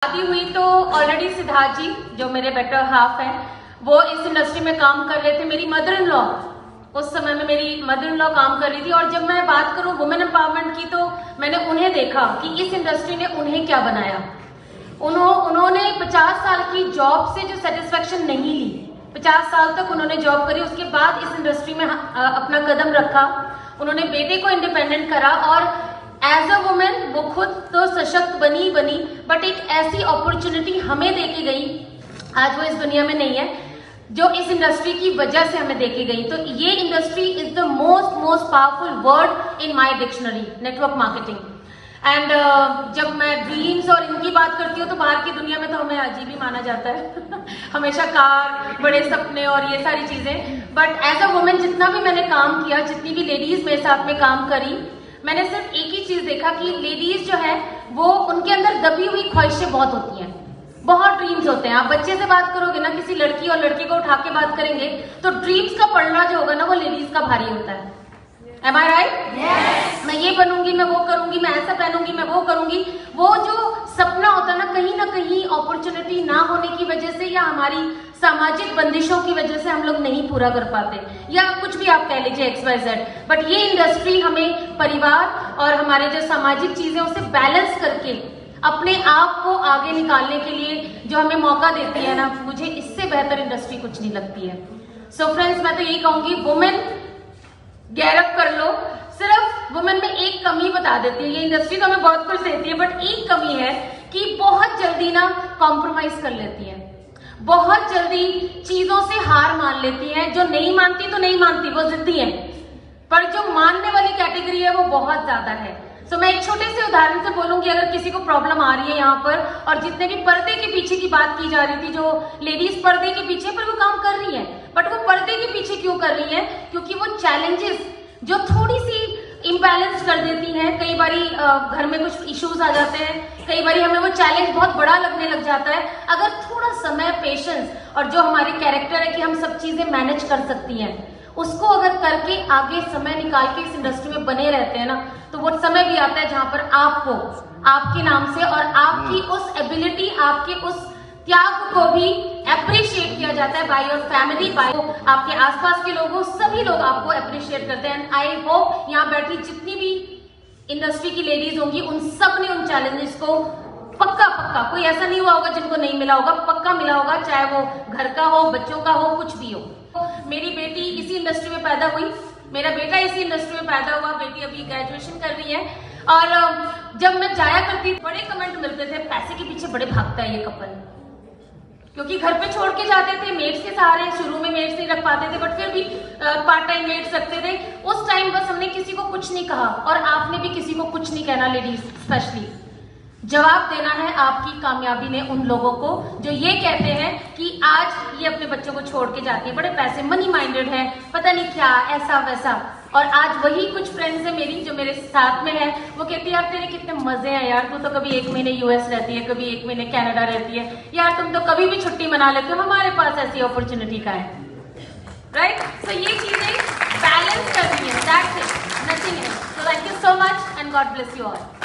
शादी हुई तो ऑलरेडी सिद्धार्थ जी जो मेरे बेटर हाफ हैं वो इस इंडस्ट्री में काम कर रहे थे। मेरी मदर इन लॉ उस समय में मेरी मदर इन लॉ काम कर रही थी और जब मैं बात करूं वुमेन एम्पावरमेंट की तो मैंने उन्हें देखा कि इस इंडस्ट्री ने उन्हें क्या बनाया। उन्होंने 50 साल की जॉब से जो सेटिस्फेक्शन नहीं ली, 50 साल तक उन्होंने जॉब करी, उसके बाद इस इंडस्ट्री में अपना कदम रखा। उन्होंने बेटे को इंडिपेंडेंट करा और एज अ वुमेन वो खुद तो सशक्त बनी बट एक ऐसी अपॉर्चुनिटी हमें देके गई, आज वो इस दुनिया में नहीं है, जो इस इंडस्ट्री की वजह से हमें देके गई। तो ये industry is the most powerful word in my dictionary, network marketing. And जब मैं ड्रीम्स और इनकी बात करती हूँ तो बाहर की दुनिया में तो हमें अजीब ही माना जाता है हमेशा कार, बड़े सपने और ये सारी चीजें। बट एज अ वुमेन जितना भी मैंने काम किया, जितनी भी लेडीज मेरे साथ में काम करी, मैंने सिर्फ एक ही चीज देखा कि लेडीज जो है वो उनके अंदर दबी हुई ख्वाहिशें बहुत होती हैं, बहुत ड्रीम्स होते हैं। आप बच्चे से बात करोगे ना, किसी लड़की और लड़के को उठा के बात करेंगे तो ड्रीम्स का पढ़ना जो होगा ना वो लेडीज का भारी होता है। Am I right? Yes. मैं ये बनूंगी, मैं वो करूंगी, मैं ऐसा पहनूंगी, मैं वो करूंगी। वो जो सपना होता है ना कहीं अपॉर्चुनिटी ना होने की वजह से या हमारी सामाजिक बंदिशों की वजह से हम लोग नहीं पूरा कर पाते, या कुछ भी आप कह लीजिए XYZ। बट ये इंडस्ट्री हमें परिवार और हमारे जो सामाजिक चीजें उसे बैलेंस करके अपने आप को आगे निकालने के लिए जो हमें मौका देती है ना, मुझे इससे बेहतर इंडस्ट्री कुछ नहीं लगती है। सो फ्रेंड्स, मैं तो यही कहूंगी, वुमेन गैरअप कर लो। सिर्फ वुमेन में एक कमी बता देती है, ये इंडस्ट्री तो हमें बहुत कुछ देती है बट एक कमी है कि बहुत जल्दी ना कॉम्प्रोमाइज कर लेती है, बहुत जल्दी चीजों से हार मान लेती हैं। जो नहीं मानती तो नहीं मानती, वो जिद्दी है, पर जो मानने वाली कैटेगरी है वो बहुत ज्यादा है। सो मैं एक छोटे से उदाहरण से बोलूंगी, अगर किसी को प्रॉब्लम आ रही है यहाँ पर, और जितने भी पर्दे के पीछे की बात की जा रही थी, जो लेडीज पर्दे के पीछे पर वो काम कर रही है, बट वो पर्दे के पीछे क्यों कर रही है? क्योंकि वो चैलेंजेस जो थोड़ी सी इम्बैलेंस कर देती हैं, कई बारी घर में कुछ इश्यूज आ जाते हैं, कई बारी हमें वो चैलेंज बहुत बड़ा लगने लग जाता है। अगर थोड़ा समय, पेशेंस और जो हमारे कैरेक्टर है कि हम सब चीजें मैनेज कर सकती हैं, उसको अगर करके आगे समय निकाल के इस इंडस्ट्री में बने रहते हैं ना, तो वो समय भी आता है जहां पर आपको आपके नाम से और आपकी उस एबिलिटी, आपके उस त्याग को भी अप्रिशिएट किया जाता है बाय योर फैमिली, बाय आपके आसपास के लोगों, सभी लोग आपको अप्रिशिएट करते हैं। एंड आई होप यहाँ बैठी जितनी भी इंडस्ट्री की लेडीज होंगी उन सब ने उन चैलेंजेस को पक्का कोई ऐसा नहीं हुआ होगा जिनको नहीं मिला होगा, पक्का मिला होगा, चाहे वो घर का हो, बच्चों का हो, कुछ भी हो। मेरी बेटी इसी इंडस्ट्री में पैदा हुई, मेरा बेटा इसी इंडस्ट्री में पैदा हुआ, बेटी अभी ग्रेजुएशन कर रही है। और जब मैं जाया करती, बड़े कमेंट मिलते थे, पैसे के पीछे बड़े भागता है ये कपल, क्योंकि घर पे छोड़ के जाते थे मेड्स के सहारे। शुरू में मेड्स नहीं रख पाते थे बट फिर भी पार्ट टाइम मेड्स रखते थे। उस टाइम बस हमने किसी को कुछ नहीं कहा, और आपने भी किसी को कुछ नहीं कहना, लेडीज स्पेशली। जवाब देना है आपकी कामयाबी ने उन लोगों को जो ये कहते हैं कि आज ये अपने बच्चों को छोड़ के जाती है, बड़े पैसे, मनी माइंडेड है, पता नहीं क्या, ऐसा वैसा। और आज वही कुछ फ्रेंड्स है मेरी जो मेरे साथ में है, वो कहती है यार तेरे कितने मजे हैं यार, तू तो कभी 1 महीने US रहती है, कभी 1 महीने कनाडा रहती है, यार तुम तो कभी भी छुट्टी मना लेते हो, हमारे पास ऐसी अपॉर्चुनिटी का है, राइट? सो ये चीजें बैलेंस करनी है, that's it, nothing else. So thank you so much and God bless you all.